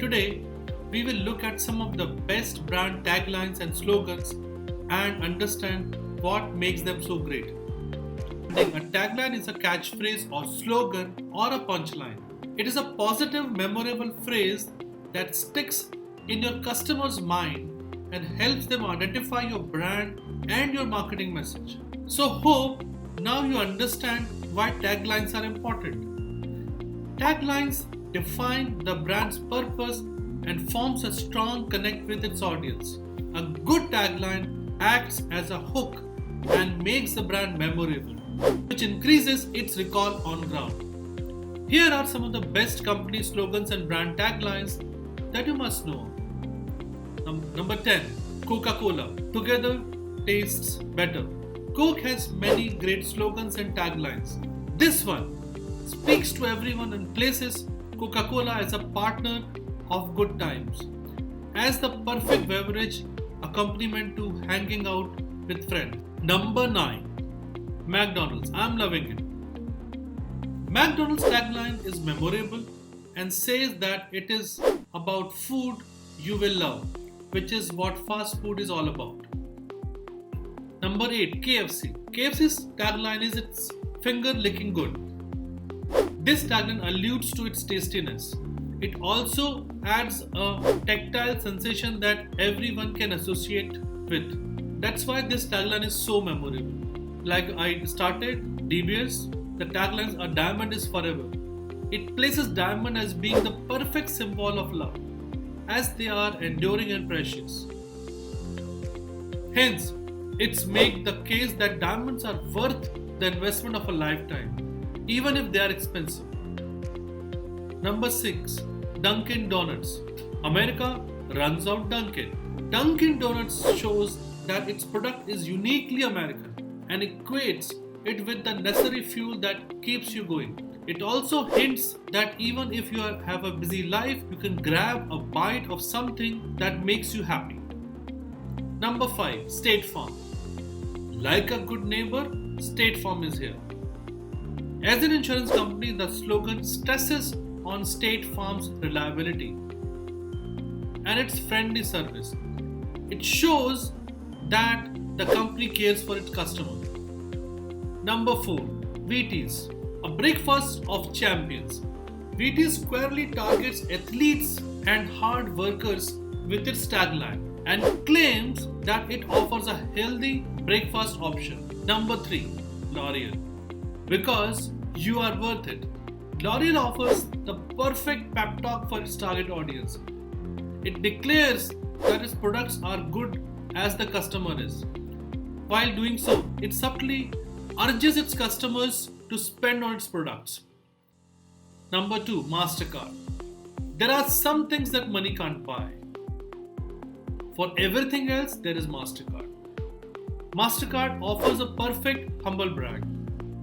Today, we will look at some of the best brand taglines and slogans and understand what makes them so great. A tagline is a catchphrase or slogan or a punchline. It is a positive, memorable phrase that sticks in your customer's mind and helps them identify your brand and your marketing message. So, hope now you understand why taglines are important. Taglines define the brand's purpose and forms a strong connect with its audience. A good tagline acts as a hook and makes the brand memorable, which increases its recall on ground. Here are some of the best company slogans and brand taglines that you must know. Number 10, Coca-Cola. Together tastes better. Coke has many great slogans and taglines. This one speaks to everyone and places Coca-Cola as a partner of good times, as the perfect beverage accompaniment to hanging out with friends. Number 9, McDonald's. I'm loving it. McDonald's tagline is memorable and says that it is about food you will love, which is what fast food is all about. Number 8, KFC. KFC's tagline is its finger licking good. This tagline alludes to its tastiness. It also adds a tactile sensation that everyone can associate with. That's why this tagline is so memorable. Like I started, DBS, the taglines are diamond is forever. It places diamond as being the perfect symbol of love, as they are enduring and precious. Hence, it's make the case that diamonds are worth the investment of a lifetime, even if they are expensive. Number 6, Dunkin' Donuts. America runs out Dunkin'. Dunkin' Donuts shows that its product is uniquely American and equates it with the necessary fuel that keeps you going. It also hints that even if you have a busy life, you can grab a bite of something that makes you happy. Number 5, State Farm. Like a good neighbor, State Farm is here. As an insurance company, the slogan stresses on State Farm's reliability and its friendly service. It shows that the company cares for its customer. Number 4, Wheaties, a breakfast of champions. Wheaties squarely targets athletes and hard workers with its tagline and claims that it offers a healthy breakfast option. Number 3, L'Oreal, because you are worth it. L'Oreal offers the perfect pep talk for its target audience. It declares that its products are good as the customer is. While doing so, it subtly urges its customers to spend on its products. Number 2, MasterCard. There are some things that money can't buy. For everything else, there is MasterCard. MasterCard offers a perfect humble brag.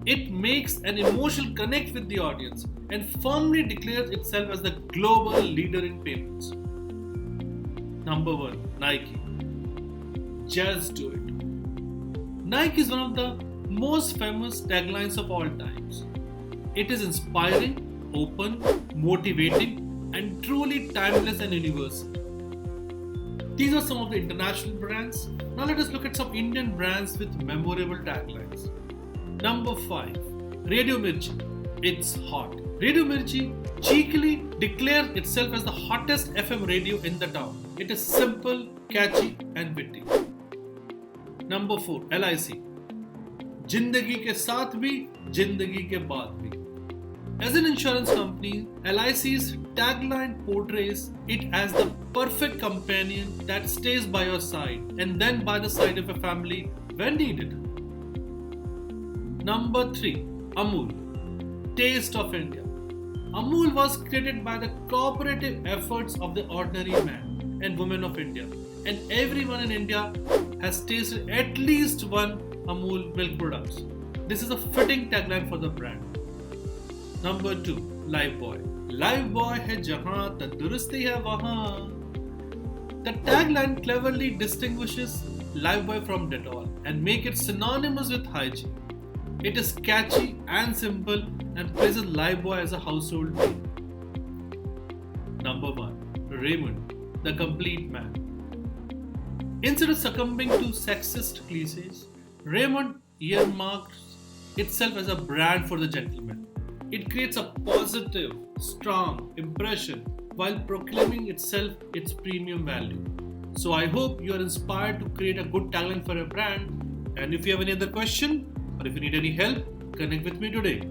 It makes an emotional connect with the audience and firmly declares itself as the global leader in payments. Number 1, Nike. Just do it. Nike is one of the most famous taglines of all times. It is inspiring, open, motivating, and truly timeless and universal. These are some of the international brands. Now let us look at some Indian brands with memorable taglines. Number 5, Radio Mirchi. It's hot. Radio Mirchi cheekily declares itself as the hottest FM radio in the town. It is simple, catchy, and witty. Number 4, LIC. जिंदगी के साथ भी, जिंदगी के बाद भी. As an insurance company, LIC's tagline portrays it as the perfect companion that stays by your side and then by the side of your family when needed. Number 3, Amul. Taste of India. Amul was created by the cooperative efforts of the ordinary man and woman of India, and everyone in India has tasted at least one Amul milk products. This is a fitting tagline for the brand. Number 2, Lifebuoy. Lifebuoy hai jahan tandurusti hai wahan. The tagline cleverly distinguishes Lifebuoy from Dettol and make it synonymous with hygiene. It is catchy and simple and places Lifebuoy as a household name. Number 1, Raymond, the complete man. Instead of succumbing to sexist cliches, Raymond earmarks itself as a brand for the gentleman. It creates a positive, strong impression while proclaiming itself its premium value. So I hope you are inspired to create a good talent for a brand. And if you have any other question or if you need any help, connect with me today.